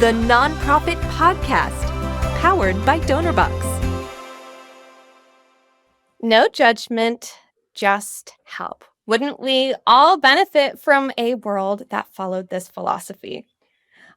the Nonprofit Podcast, powered by DonorBox. No judgment, just help. Wouldn't we all benefit from a world that followed this philosophy?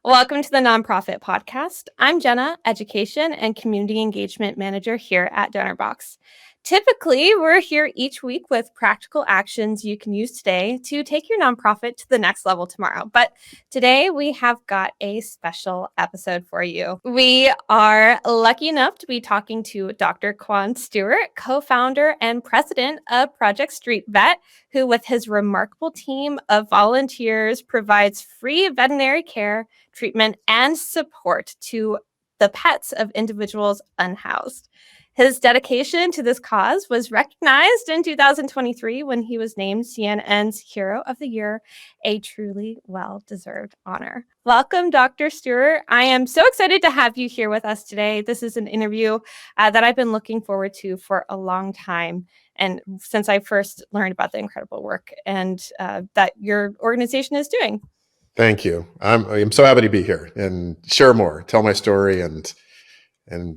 Welcome to the Nonprofit Podcast. I'm Jenna, Education and Community Engagement Manager here at DonorBox. Typically, we're here each week with practical actions you can use today to take your nonprofit to the next level tomorrow. But today, we have got a special episode for you. We are lucky enough to be talking to Dr. Kwan Stewart, co-founder and president of Project Street Vet, who with his remarkable team of volunteers provides free veterinary care, treatment, and support to the pets of individuals unhoused. His dedication to this cause was recognized in 2023 when he was named CNN's Hero of the Year, a truly well-deserved honor. Welcome, Dr. Stewart. I am so excited to have you here with us today. This is an interview that I've been looking forward to for a long time, and since I first learned about the incredible work and that your organization is doing. Thank you. I'm so happy to be here and share more, tell my story, and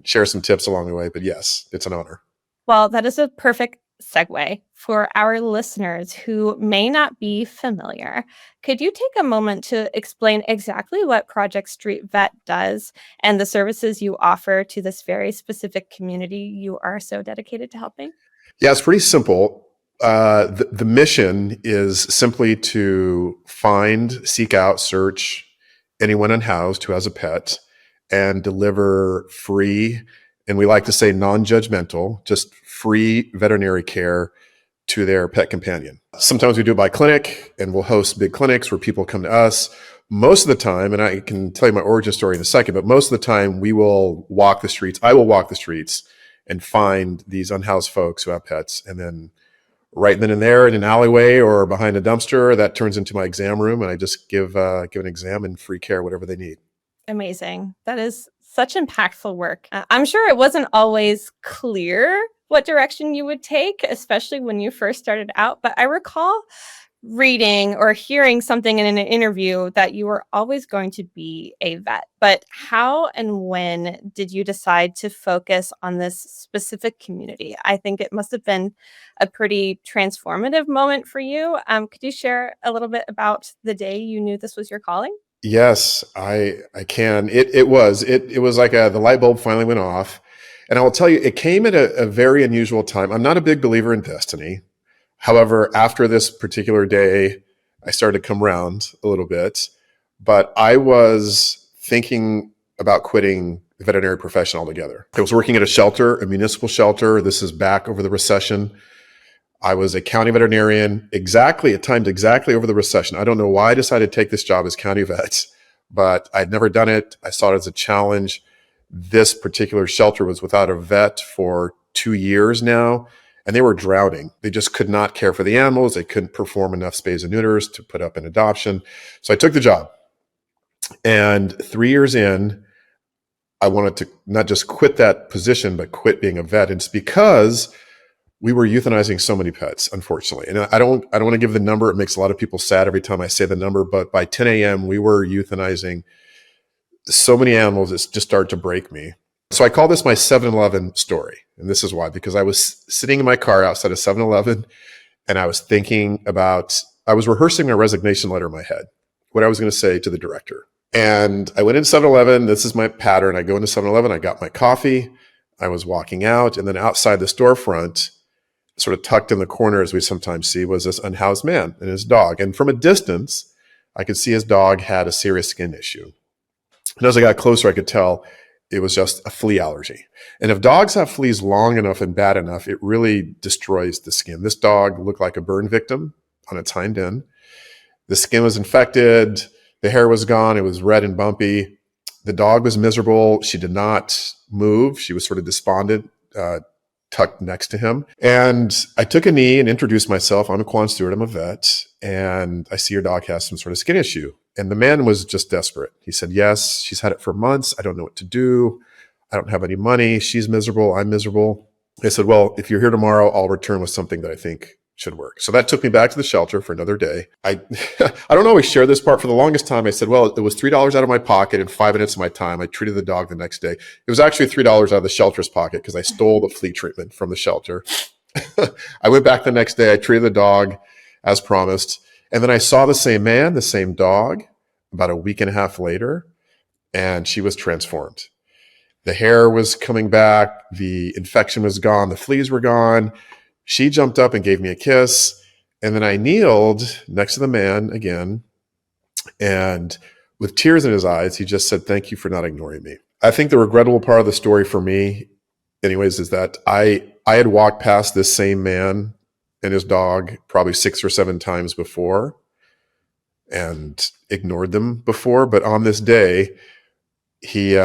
share some tips along the way. But yes, it's an honor. Well, that is a perfect segue for our listeners who may not be familiar. Could you take a moment to explain exactly what Project Street Vet does and the services you offer to this very specific community you are so dedicated to helping? Yeah, it's pretty simple. The mission is simply to find, seek out, search anyone unhoused who has a pet and deliver free, and we like to say non-judgmental, just free veterinary care to their pet companion. Sometimes we do it by clinic, and we'll host big clinics where people come to us. Most of the time, and I can tell you my origin story in a second, but most of the time we will walk the streets. I will walk the streets and find these unhoused folks who have pets, and then right then and there in an alleyway or behind a dumpster, that turns into my exam room, and I just give an exam and free care, whatever they need. Amazing. That is such impactful work. I'm sure it wasn't always clear what direction you would take, especially when you first started out. But I recall reading or hearing something in an interview that you were always going to be a vet. But how and when did you decide to focus on this specific community? I think it must have been a pretty transformative moment for you. Could you share a little bit about the day you knew this was your calling? Yes, I can. It was like the light bulb finally went off. And I will tell you, it came at a very unusual time. I'm not a big believer in destiny. However, after this particular day, I started to come around a little bit. But I was thinking about quitting the veterinary profession altogether. I was working at a shelter, a municipal shelter. This is back over the recession. I was a county veterinarian at times exactly over the recession. I don't know why I decided to take this job as county vet, but I'd never done it. I saw it as a challenge. This particular shelter was without a vet for 2 years now, and they were drowning. They just could not care for the animals. They couldn't perform enough spays and neuters to put up an adoption. So I took the job. And 3 years in, I wanted to not just quit that position, but quit being a vet. And it's because we were euthanizing so many pets, unfortunately. And I don't want to give the number. It makes a lot of people sad every time I say the number, but by 10 a.m., we were euthanizing so many animals, it just started to break me. So I call this my 7-Eleven story. And this is why, because I was sitting in my car outside of 7-Eleven and I was rehearsing my resignation letter in my head, what I was going to say to the director. And I went into 7-Eleven. This is my pattern. I go into 7-Eleven, I got my coffee, I was walking out, and then outside the storefront, sort of tucked in the corner, as we sometimes see, was this unhoused man and his dog. And from a distance, I could see his dog had a serious skin issue. And as I got closer, I could tell it was just a flea allergy. And if dogs have fleas long enough and bad enough, it really destroys the skin. This dog looked like a burn victim on its hind end. The skin was infected. The hair was gone. It was red and bumpy. The dog was miserable. She did not move. She was sort of despondent, tucked next to him. And I took a knee and introduced myself. I'm Kwan Stewart. I'm a vet. And I see your dog has some sort of skin issue. And the man was just desperate. He said, yes, she's had it for months. I don't know what to do. I don't have any money. She's miserable. I'm miserable. I said, well, if you're here tomorrow, I'll return with something that I think should work. So that took me back to the shelter for another day. I I don't always share this part. For the longest time, I said, well, it was $3 out of my pocket and 5 minutes of my time. I treated the dog the next day. It was actually $3 out of the shelter's pocket because I stole the flea treatment from the shelter. I went back the next day. I treated the dog as promised. And then I saw the same man, the same dog, about a week and a half later, and she was transformed. The hair was coming back. The infection was gone. The fleas were gone. She jumped up and gave me a kiss. And then I kneeled next to the man again. And with tears in his eyes, he just said, thank you for not ignoring me. I think the regrettable part of the story for me, anyways, is that I had walked past this same man and his dog probably 6 or 7 times before and ignored them before. But on this day, he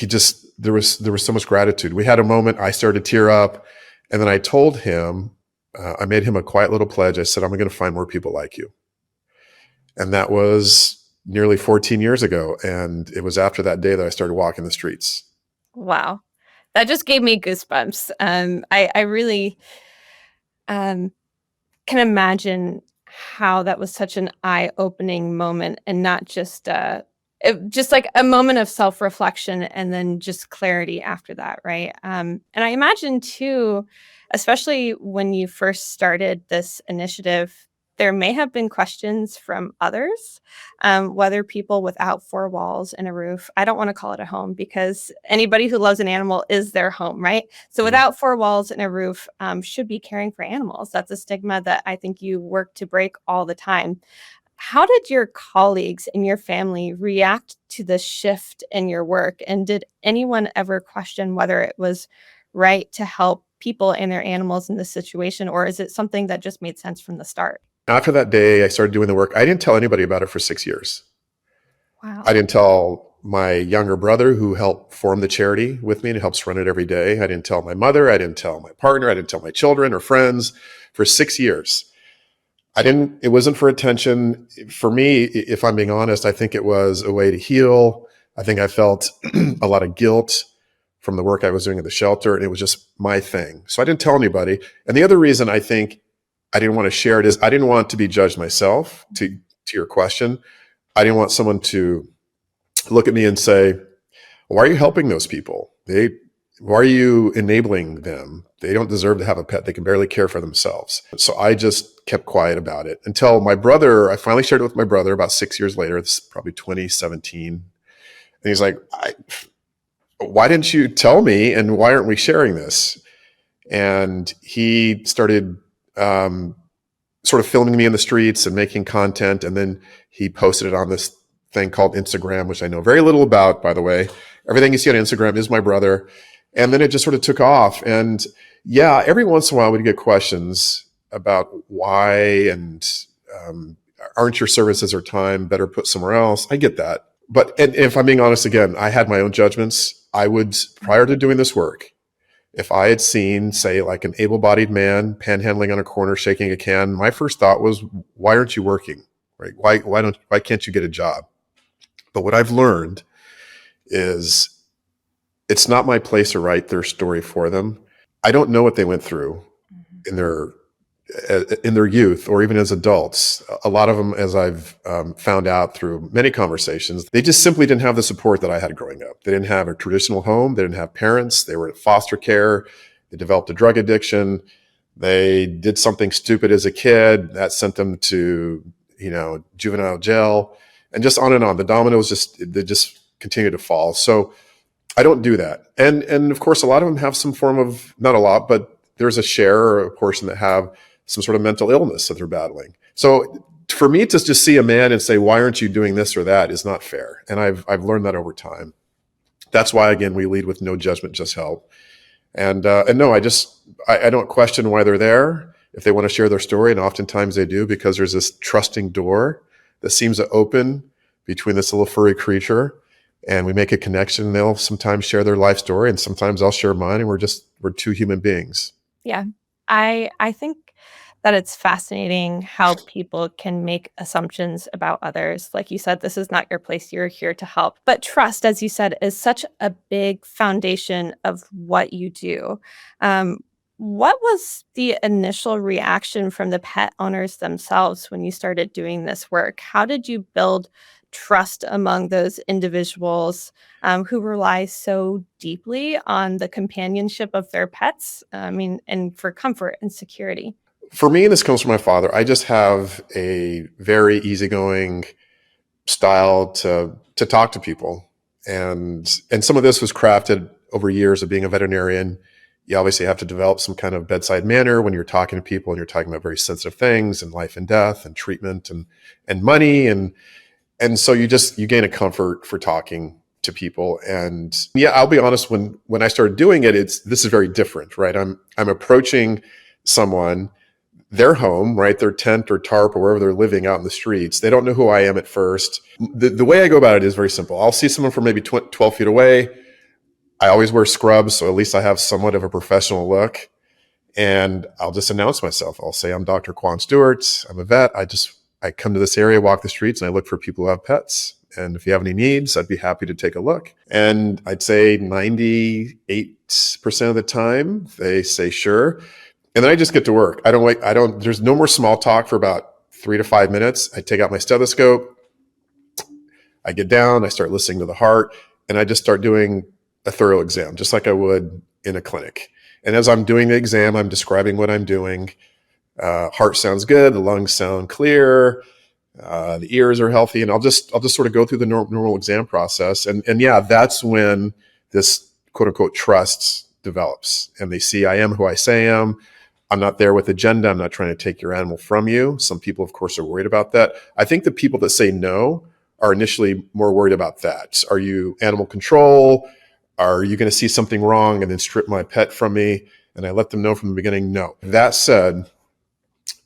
just, there was so much gratitude. We had a moment, I started to tear up, and then I told him, I made him a quiet little pledge. I said, I'm going to find more people like you. And that was nearly 14 years ago. And it was after that day that I started walking the streets. Wow. That just gave me goosebumps. I really can imagine how that was such an eye-opening moment, and not just just like a moment of self-reflection and then just clarity after that, right? And I imagine too, especially when you first started this initiative, there may have been questions from others, whether people without 4 walls and a roof. I don't want to call it a home, because anybody who loves an animal is their home, right? So Mhm. without 4 walls and a roof, should be caring for animals. That's a stigma that I think you work to break all the time. How did your colleagues and your family react to the shift in your work? And did anyone ever question whether it was right to help people and their animals in this situation, or is it something that just made sense from the start? After that day, I started doing the work. I didn't tell anybody about it for 6 years. I Wow. didn't tell my younger brother, who helped form the charity with me and helps run it every day. I didn't tell my mother. I didn't tell my partner. I didn't tell my children or friends for 6 years. It wasn't for attention. For me, if I'm being honest, I think it was a way to heal. I think I felt a lot of guilt from the work I was doing at the shelter, and it was just my thing. So I didn't tell anybody. And the other reason I think I didn't want to share it is I didn't want to be judged myself, to your question. I didn't want someone to look at me and say, why are you helping those people? Why are you enabling them? They don't deserve to have a pet. They can barely care for themselves. So I just kept quiet about it until I finally shared it with my brother about 6 years later. This is probably 2017. And he's like, why didn't you tell me? And why aren't we sharing this? And he started sort of filming me in the streets and making content. And then he posted it on this thing called Instagram, which I know very little about, by the way. Everything you see on Instagram is my brother. And then it just sort of took off. And yeah, every once in a while we'd get questions about why, and aren't your services or time better put somewhere else? I get that. But and if I'm being honest again, I had my own judgments. I would, prior to doing this work, if I had seen, say, like an able-bodied man panhandling on a corner, shaking a can, my first thought was, why aren't you working? Right? Why can't you get a job? But what I've learned is it's not my place to write their story for them. I don't know what they went through Mhm. in their youth or even as adults. A lot of them, as I've found out through many conversations, they just simply didn't have the support that I had growing up. They didn't have a traditional home. They didn't have parents. They were in foster care. They developed a drug addiction. They did something stupid as a kid that sent them to, juvenile jail, and just on and on. The dominoes they just continue to fall. So I don't do that. And of course, a lot of them have some form of, not a lot, but there's a share or a portion that have some sort of mental illness that they're battling. So for me to just see a man and say, why aren't you doing this or that, is not fair. And I've learned that over time. That's why, again, we lead with no judgment, just help. And no, I don't question why they're there if they want to share their story. And oftentimes they do, because there's this trusting door that seems to open between this little furry creature, and we make a connection. They'll sometimes share their life story, and sometimes I'll share mine, and we're two human beings. Yeah. I think that it's fascinating how people can make assumptions about others. Like you said, this is not your place. You're here to help. But trust, as you said, is such a big foundation of what you do. Um, What was the initial reaction from the pet owners themselves when you started doing this work? How did you build trust among those individuals who rely so deeply on the companionship of their pets? I mean, and for comfort and security. For me, and this comes from my father, I just have a very easygoing style to talk to people. And some of this was crafted over years of being a veterinarian. You obviously have to develop some kind of bedside manner when you're talking to people and you're talking about very sensitive things and life and death and treatment and money. And so you gain a comfort for talking to people. And yeah, I'll be honest, when I started doing it, this is very different, right? I'm approaching someone, their home, right? Their tent or tarp or wherever they're living out in the streets. They don't know who I am at first. The way I go about it is very simple. I'll see someone from maybe 12 feet away. I always wear scrubs, so at least I have somewhat of a professional look. And I'll just announce myself. I'll say, I'm Dr. Kwan Stewart. I'm a vet. I come to this area, walk the streets, and I look for people who have pets. And if you have any needs, I'd be happy to take a look. And I'd say 98% of the time, they say sure. And then I just get to work. I don't wait. There's no more small talk for about 3 to 5 minutes. I take out my stethoscope. I get down, I start listening to the heart, and I just start doing a thorough exam, just like I would in a clinic. And as I'm doing the exam, I'm describing what I'm doing. Heart sounds good. The lungs sound clear. The ears are healthy. And I'll just sort of go through the normal exam process. And yeah, that's when this quote unquote trust develops. And they see I am who I say I am. I'm not there with agenda. I'm not trying to take your animal from you. Some people, of course, are worried about that. I think the people that say no are initially more worried about that. Are you animal control? Are you going to see something wrong and then strip my pet from me? And I let them know from the beginning, no. That said,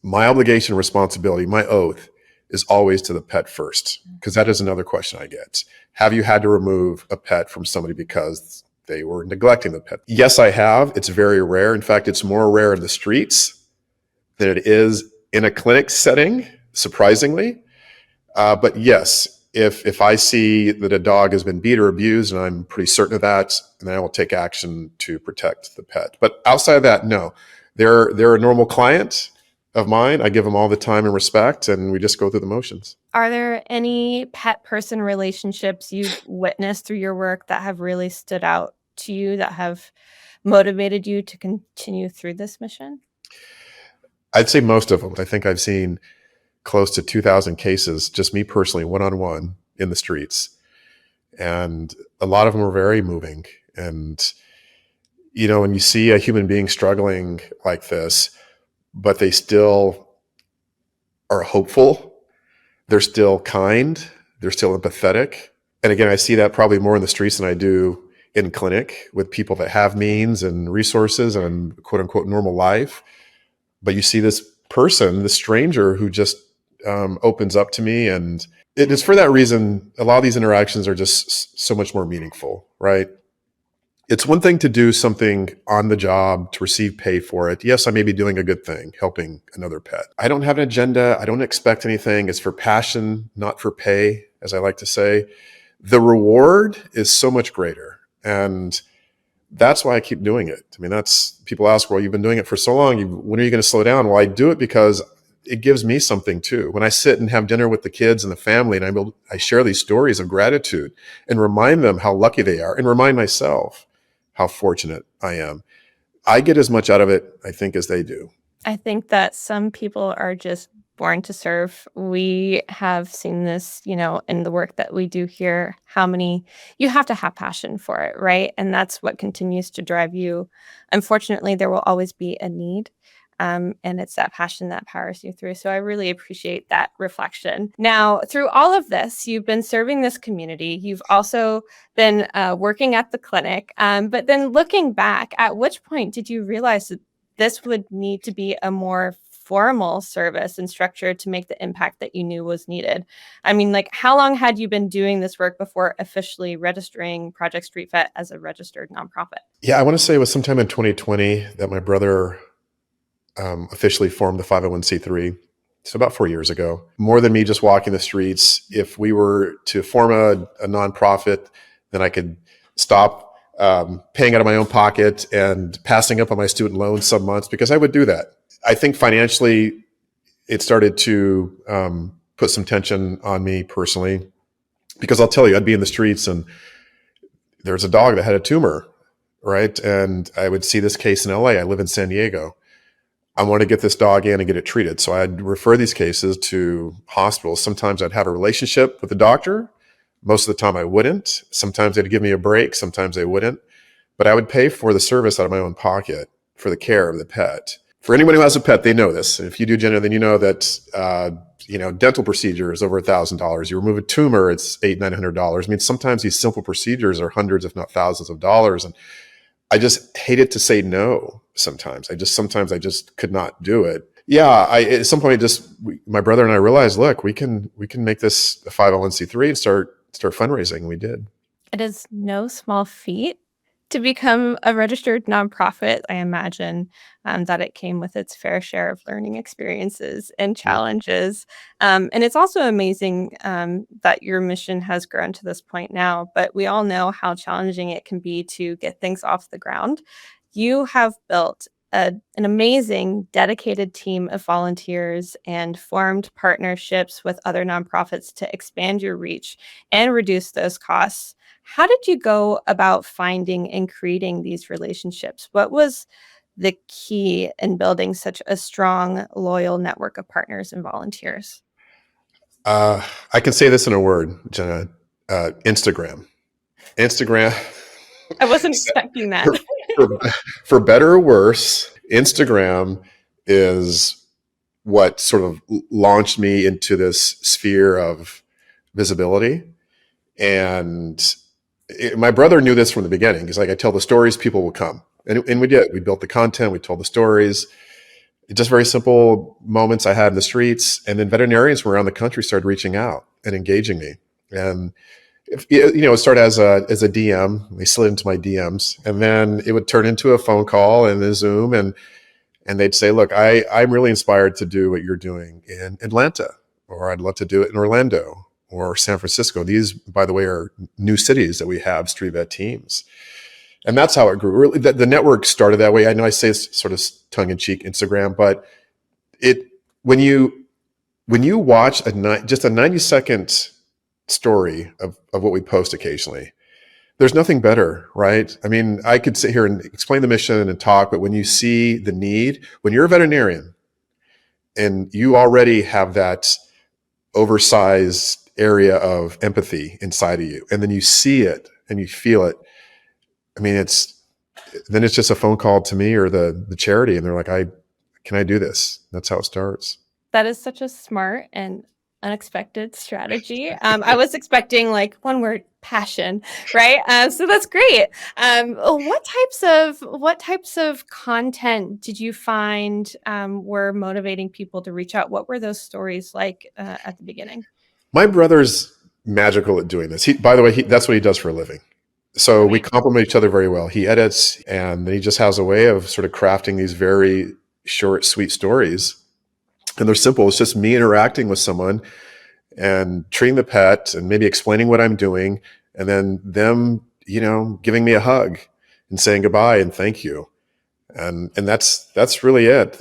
my obligation and responsibility, my oath, is always to the pet first, because that is another question I get. Have you had to remove a pet from somebody because they were neglecting the pet? Yes, I have. It's very rare. In fact, it's more rare in the streets than it is in a clinic setting, surprisingly. But yes, if I see that a dog has been beat or abused, and I'm pretty certain of that, then I will take action to protect the pet. But outside of that, no. They're a normal client of mine. I give them all the time and respect, and we just go through the motions. Are there any pet person relationships you've witnessed through your work that have really stood out to you, that have motivated you to continue through this mission? I'd say most of them. I think I've seen close to 2,000 cases, just me personally, one-on-one in the streets. And a lot of them are very moving. And, when you see a human being struggling like this, but they still are hopeful, they're still kind, they're still empathetic. And again, I see that probably more in the streets than I do in clinic with people that have means and resources and quote unquote normal life. But you see this person, this stranger who just opens up to me. And it is for that reason, a lot of these interactions are just so much more meaningful, right? It's one thing to do something on the job to receive pay for it. Yes, I may be doing a good thing, helping another pet. I don't have an agenda. I don't expect anything. It's for passion, not for pay, as I like to say. The reward is so much greater. And that's why I keep doing it. I mean, people ask, well, you've been doing it for so long. When are you going to slow down? Well, I do it because it gives me something too. When I sit and have dinner with the kids and the family, and I share these stories of gratitude and remind them how lucky they are, and remind myself how fortunate I am, I get as much out of it, I think, as they do. I think that some people are just born to serve. We have seen this, in the work that we do here, you have to have passion for it, right? And that's what continues to drive you. Unfortunately, there will always be a need. And it's that passion that powers you through. So I really appreciate that reflection. Now, through all of this, you've been serving this community. You've also been working at the clinic. But then looking back, at which point did you realize that this would need to be a more formal service and structure to make the impact that you knew was needed? I mean, how long had you been doing this work before officially registering Project Street Vet as a registered nonprofit? Yeah, I want to say it was sometime in 2020 that my brother officially formed the 501c3. So about 4 years ago. More than me just walking the streets, if we were to form a nonprofit, then I could stop paying out of my own pocket and passing up on my student loans some months because I would do that. I think financially, it started to put some tension on me personally because I'll tell you, I'd be in the streets and there's a dog that had a tumor, right? And I would see this case in LA. I live in San Diego. I want to get this dog in and get it treated. So I'd refer these cases to hospitals. Sometimes I'd have a relationship with the doctor. Most of the time I wouldn't. Sometimes they'd give me a break. Sometimes they wouldn't. But I would pay for the service out of my own pocket for the care of the pet. For anyone who has a pet, they know this. If you do, Jenna, then you know that dental procedure is over $1,000. You remove a tumor, it's $800-900. I mean, sometimes these simple procedures are hundreds, if not thousands, of dollars. And I just hated to say no. Sometimes I just could not do it. Yeah, at some point, my brother and I realized, look, we can make this a 501c3 and start fundraising. We did. It is no small feat to become a registered nonprofit. I imagine that it came with its fair share of learning experiences and Yeah. challenges. And it's also amazing that your mission has grown to this point now, but we all know how challenging it can be to get things off the ground. You have built an amazing, dedicated team of volunteers and formed partnerships with other nonprofits to expand your reach and reduce those costs. How did you go about finding and creating these relationships? What was the key in building such a strong, loyal network of partners and volunteers? I can say this in a word, Jenna. Instagram. Instagram. I wasn't expecting that. for, for, for better or worse, Instagram is what sort of launched me into this sphere of visibility. And my brother knew this from the beginning. He's like, I tell the stories, people will come. And we did. We built the content, we told the stories. Just very simple moments I had in the streets. And then veterinarians from around the country started reaching out and engaging me. And it started as a DM. They slid into my DMs, and then it would turn into a phone call and a Zoom, and they'd say, "Look, I'm really inspired to do what you're doing in Atlanta, or I'd love to do it in Orlando or San Francisco." These, by the way, are new cities that we have street vet teams, and that's how it grew. Really, the network started that way. I know I say it's sort of tongue in cheek Instagram, but it when you watch just a 90-second story of what we post occasionally, there's nothing better, right? I mean, I could sit here and explain the mission and talk, but when you see the need, when you're a veterinarian and you already have that oversized area of empathy inside of you, and then you see it and you feel it, I mean, then it's just a phone call to me or the charity, and they're like, can I do this? That's how it starts. That is such a smart and unexpected strategy. I was expecting like one word, passion, right? So that's great. What types of content did you find were motivating people to reach out? What were those stories like at the beginning? My brother's magical at doing this. By the way, that's what he does for a living. So we Right. complement each other very well. He edits, and he just has a way of sort of crafting these very short, sweet stories. And they're simple. It's just me interacting with someone and treating the pet and maybe explaining what I'm doing, and then them, giving me a hug and saying goodbye and thank you. And that's really it.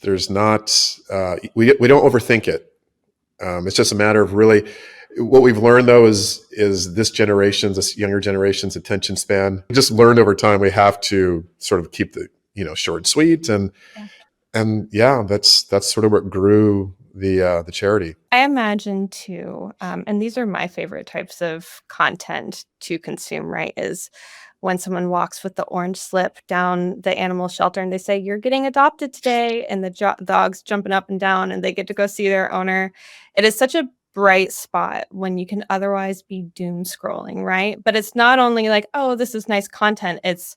There's not we don't overthink it. It's just a matter of really what we've learned though is this younger generation's attention span. We just learned over time we have to sort of keep the short and sweet, and yeah, that's sort of what grew the charity. I imagine too, and these are my favorite types of content to consume, right? Is when someone walks with the orange slip down the animal shelter and they say, "You're getting adopted today," and the dog's jumping up and down and they get to go see their owner. It is such a bright spot when you can otherwise be doom scrolling, right? But it's not only like, oh, this is nice content. It's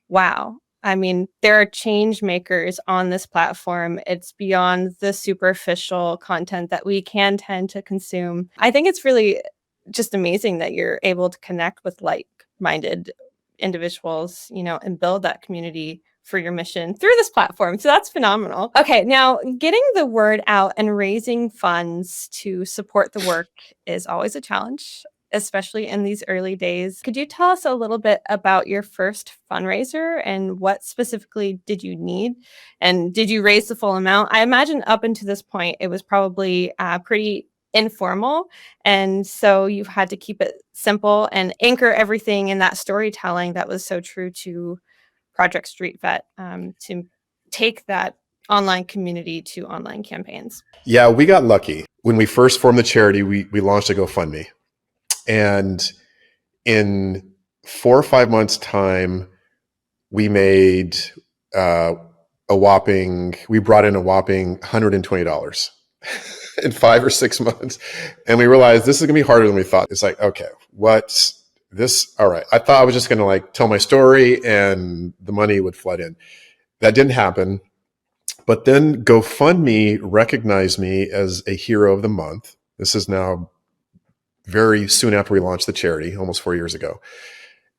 wow. I mean, there are change makers on this platform. It's beyond the superficial content that we can tend to consume. I think it's really just amazing that you're able to connect with like-minded individuals, and build that community for your mission through this platform. So that's phenomenal. Okay, now getting the word out and raising funds to support the work is always a challenge. especially in these early days. Could you tell us a little bit about your first fundraiser and what specifically did you need? And did you raise the full amount? I imagine up until this point, it was probably pretty informal. And so you've had to keep it simple and anchor everything in that storytelling that was so true to Project Street Vet, to take that online community to online campaigns. Yeah, we got lucky. When we first formed the charity, we launched a GoFundMe. And in 4 or 5 months' time, we made we brought in a whopping $120 in 5 or 6 months. And we realized this is going to be harder than we thought. It's like, okay, what's this? All right. I thought I was just going to like tell my story and the money would flood in. That didn't happen. But then GoFundMe recognized me as a hero of the month. This is now very soon after we launched the charity, almost 4 years ago.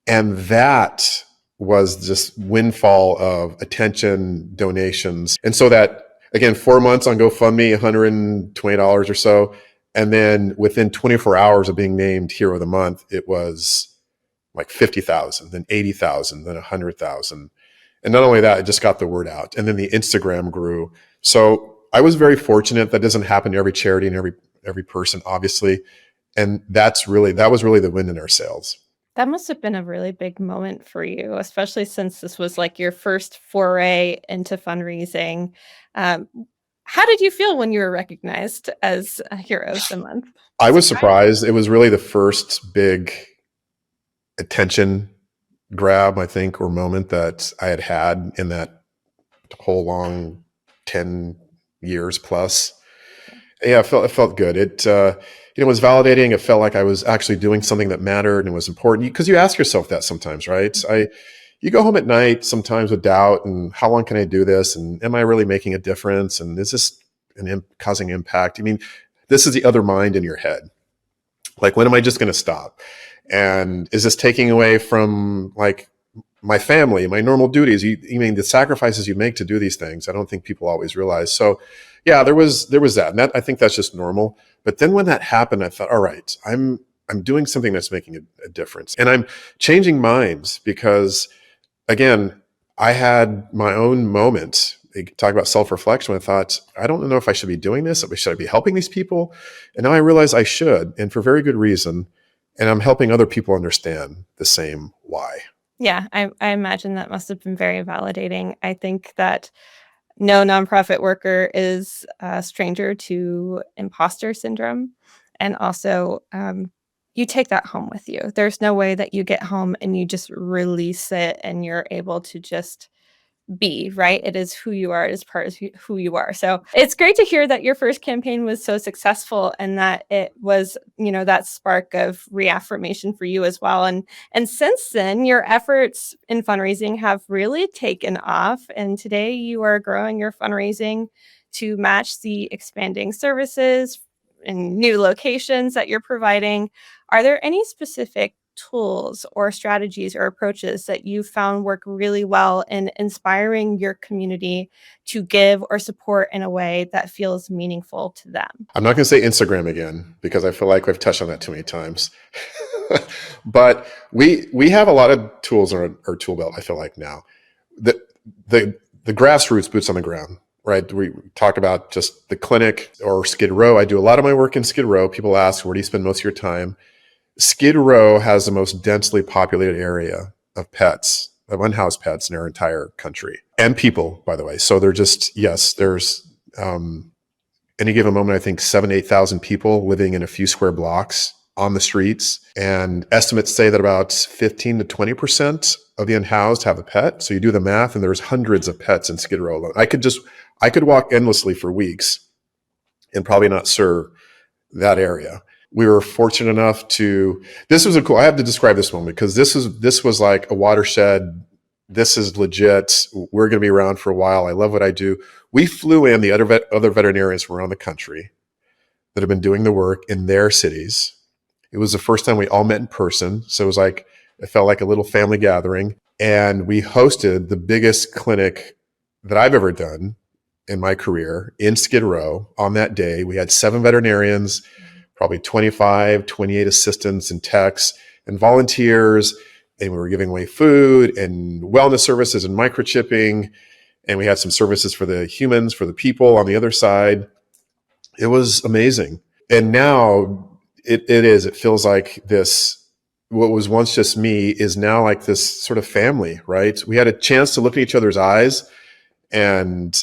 And that was this windfall of attention, donations. And so that, again, 4 months on GoFundMe, $120 or so. And then within 24 hours of being named Hero of the Month, it was like 50,000, then 80,000, then 100,000. And not only that, it just got the word out. And then the Instagram grew. So I was very fortunate. That doesn't happen to every charity and every person, obviously. And that was really the wind in our sails. That must have been a really big moment for you, especially since this was like your first foray into fundraising. Um, how did you feel when you were recognized as a Hero of the Month? I was surprised. It was really the first big attention grab, I think, or moment that I had in that whole long 10 years plus. Yeah, it felt good. It was validating. It felt like I was actually doing something that mattered and was important, because you ask yourself that sometimes, right? You go home at night sometimes with doubt, and how long can I do this? And am I really making a difference? And is this causing impact? I mean, this is the other mind in your head. Like, when am I just going to stop? And is this taking away from like my family, my normal duties? You mean the sacrifices you make to do these things? I don't think people always realize. So yeah, there was that. And I think that's just normal. But then when that happened, I thought, all right, I'm doing something that's making a difference. And I'm changing minds because, again, I had my own moments. They talk about self-reflection. I thought, I don't know if I should be doing this. Should I be helping these people? And now I realize I should, and for very good reason. And I'm helping other people understand the same why. Yeah, I imagine that must have been very validating. I think that no nonprofit worker is a stranger to imposter syndrome. And also, you take that home with you. There's no way that you get home and you just release it and you're able to just be, right? It is who you are. It is part of who you are. So it's great to hear that your first campaign was so successful and that it was, that spark of reaffirmation for you as well. And since then, your efforts in fundraising have really taken off. And today you are growing your fundraising to match the expanding services and new locations that you're providing. Are there any specific tools or strategies or approaches that you found work really well in inspiring your community to give or support in a way that feels meaningful to them? I'm not going to say Instagram again, because I feel like we've touched on that too many times. But we have a lot of tools in our tool belt, I feel like now. The grassroots, boots on the ground, right? We talk about just the clinic or Skid Row. I do a lot of my work in Skid Row. People ask, where do you spend most of your time? Skid Row has the most densely populated area of pets, of unhoused pets in our entire country, and people, by the way. So they're just, yes, there's any given moment, I think 8,000 people living in a few square blocks on the streets. And estimates say that about 15 to 20% of the unhoused have a pet. So you do the math, and there's hundreds of pets in Skid Row alone. I could walk endlessly for weeks and probably not serve that area. We were fortunate enough I have to describe this moment, because this was like a watershed. This is legit. We're going to be around for a while. I love what I do. We flew in the other veterinarians from around the country that have been doing the work in their cities. It was the first time we all met in person. So it felt like a little family gathering. And we hosted the biggest clinic that I've ever done in my career in Skid Row on that day. We had 7 veterinarians, probably 25, 28 assistants and techs and volunteers. And we were giving away food and wellness services and microchipping. And we had some services for the humans, for the people on the other side. It was amazing. And now it feels like this, what was once just me is now like this sort of family, right? We had a chance to look at each other's eyes and,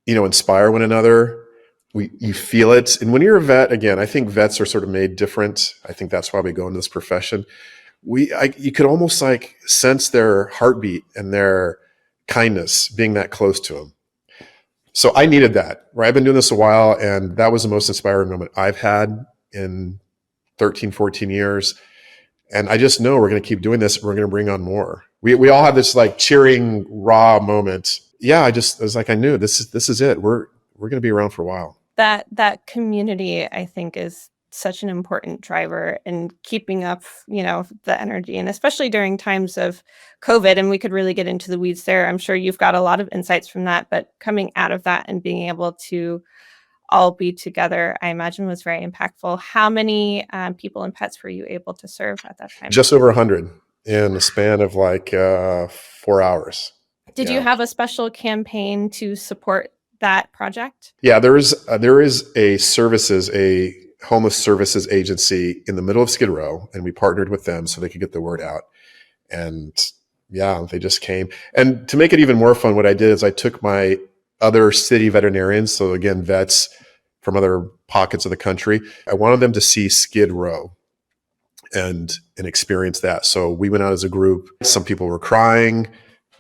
inspire one another. You feel it. And when you're a vet, again, I think vets are sort of made different. I think that's why we go into this profession. You could almost like sense their heartbeat and their kindness being that close to them. So I needed that, right? I've been doing this a while, and that was the most inspiring moment I've had in 13, 14 years. And I just know we're going to keep doing this. We're going to bring on more. We all have this like cheering, raw moment. Yeah, I was like, I knew this is it. We're going to be around for a while. That community, I think, is such an important driver in keeping up, the energy, and especially during times of COVID. And we could really get into the weeds there. I'm sure you've got a lot of insights from that, but coming out of that and being able to all be together, I imagine was very impactful. How many people and pets were you able to serve at that time? Just over 100 in the span of like 4 hours. Did you have a special campaign to support that project? Yeah, there is a homeless services agency in the middle of Skid Row, and we partnered with them so they could get the word out. And yeah, they just came. And to make it even more fun, what I did is I took my other city veterinarians, so again, vets from other pockets of the country. I wanted them to see Skid Row and experience that. So we went out as a group. Some people were crying,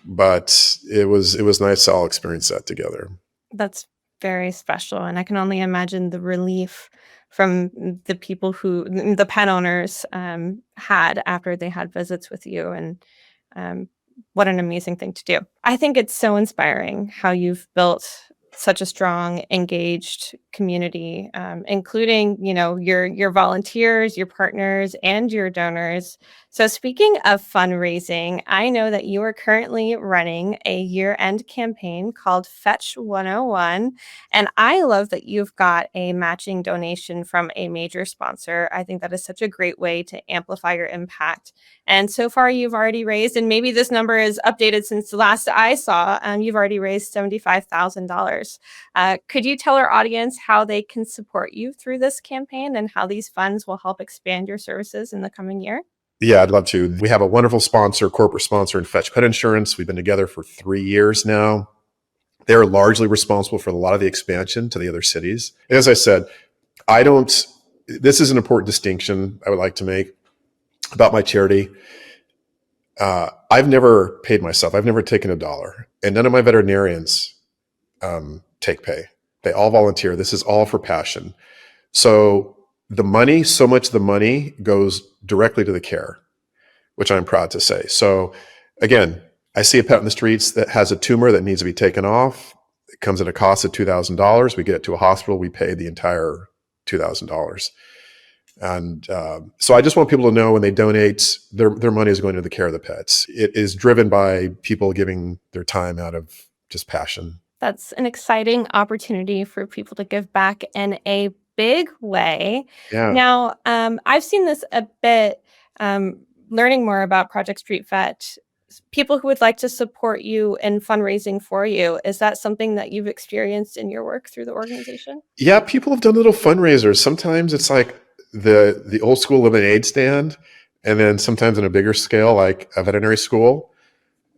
but it was nice to all experience that together. That's very special, and I can only imagine the relief from the people the pet owners had after they had visits with you, and what an amazing thing to do. I think it's so inspiring how you've built such a strong, engaged community, including, your volunteers, your partners, and your donors. So speaking of fundraising, I know that you are currently running a year-end campaign called Fetch 101. And I love that you've got a matching donation from a major sponsor. I think that is such a great way to amplify your impact. And so far, you've already raised, and maybe this number is updated since the last I saw, you've already raised $75,000. Could you tell our audience how they can support you through this campaign and how these funds will help expand your services in the coming year? Yeah, I'd love to. We have a wonderful sponsor, corporate sponsor in Fetch Pet Insurance. We've been together for 3 years now. They're largely responsible for a lot of the expansion to the other cities. And as I said, this is an important distinction I would like to make about my charity. I've never paid myself. I've never taken $1, and none of my veterinarians take pay. They all volunteer. This is all for passion. So so much of the money goes directly to the care, which I'm proud to say. So again, I see a pet in the streets that has a tumor that needs to be taken off. It comes at a cost of $2,000. We get it to a hospital. We pay the entire $2,000. And so I just want people to know when they donate, their money is going to the care of the pets. It is driven by people giving their time out of just passion. That's an exciting opportunity for people to give back in a big way. Yeah. Now, I've seen this a bit, learning more about Project Street Vet, people who would like to support you in fundraising for you. Is that something that you've experienced in your work through the organization? Yeah, people have done little fundraisers. Sometimes it's like the old school lemonade stand, and then sometimes on a bigger scale, like a veterinary school.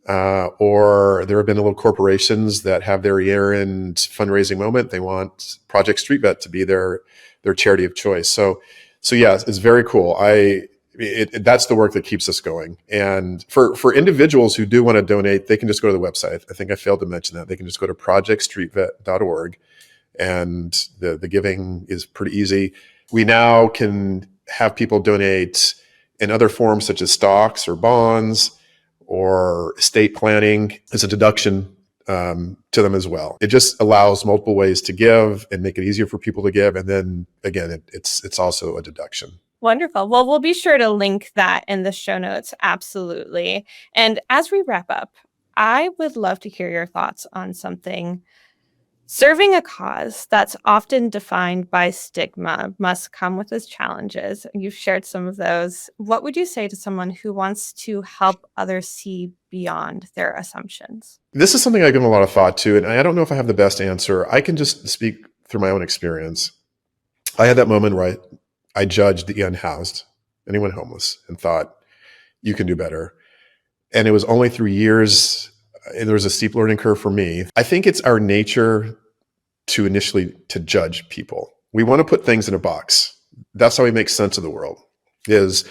Or there have been little corporations that have their year-end fundraising moment. They want Project Street Vet to be their charity of choice. So yeah, it's very cool. That's the work that keeps us going. And for individuals who do want to donate, they can just go to the website. I think I failed to mention that. They can just go to projectstreetvet.org, and the giving is pretty easy. We now can have people donate in other forms such as stocks or bonds or estate planning as a deduction to them as well. It just allows multiple ways to give and make it easier for people to give. And then again, it's also a deduction. Wonderful. Well, we'll be sure to link that in the show notes. Absolutely. And as we wrap up, I would love to hear your thoughts on something Serving a cause that's often defined by stigma must come with its challenges. You've shared some of those. What would you say to someone who wants to help others see beyond their assumptions? This is something I've given a lot of thought to, and I don't know if I have the best answer. I can just speak through my own experience. I had that moment where I judged the unhoused, anyone homeless, and thought, you can do better. And it was only through years, and there was a steep learning curve for me. I think it's our nature to judge people. We want to put things in a box. That's how we make sense of the world. Is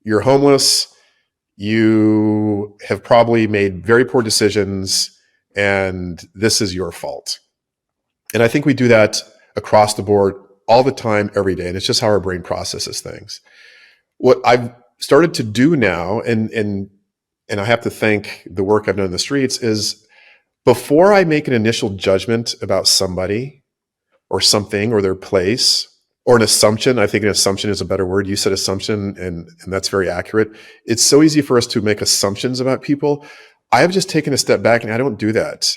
you're homeless, you have probably made very poor decisions, and this is your fault. And I think we do that across the board all the time, every day. And it's just how our brain processes things. What I've started to do now, and I have to thank the work I've done in the streets, is before I make an initial judgment about somebody or something or their place or an assumption, I think an assumption is a better word. You said assumption, and that's very accurate. It's so easy for us to make assumptions about people. I have just taken a step back, and I don't do that.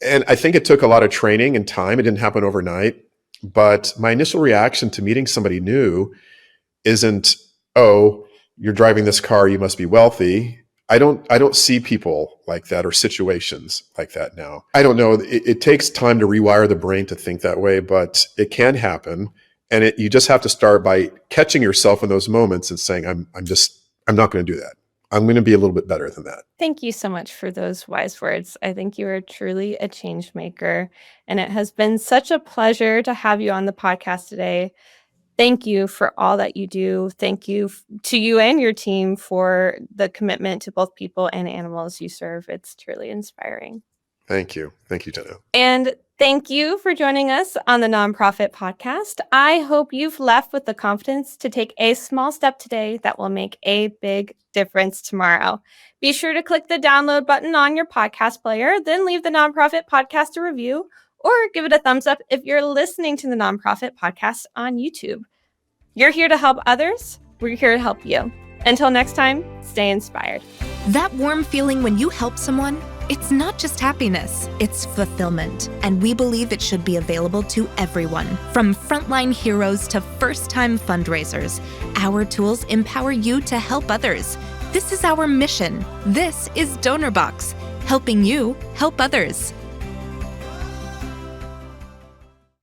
And I think it took a lot of training and time. It didn't happen overnight. But my initial reaction to meeting somebody new isn't, oh, you're driving this car, you must be wealthy. I don't see people like that or situations like that now. I don't know. It takes time to rewire the brain to think that way, but it can happen. And you just have to start by catching yourself in those moments and saying, I'm not going to do that. I'm going to be a little bit better than that. Thank you so much for those wise words. I think you are truly a change maker, and it has been such a pleasure to have you on the podcast today. Thank you for all that you do. Thank you to you and your team for the commitment to both people and animals you serve. It's truly inspiring. Thank you. Thank you, Jenna. And thank you for joining us on the Nonprofit Podcast. I hope you've left with the confidence to take a small step today that will make a big difference tomorrow. Be sure to click the download button on your podcast player, then leave the Nonprofit Podcast a review, or give it a thumbs up if you're listening to the Nonprofit Podcast on YouTube. You're here to help others. We're here to help you. Until next time, stay inspired. That warm feeling when you help someone, it's not just happiness, it's fulfillment. And we believe it should be available to everyone, from frontline heroes to first-time fundraisers. Our tools empower you to help others. This is our mission. This is DonorBox, helping you help others.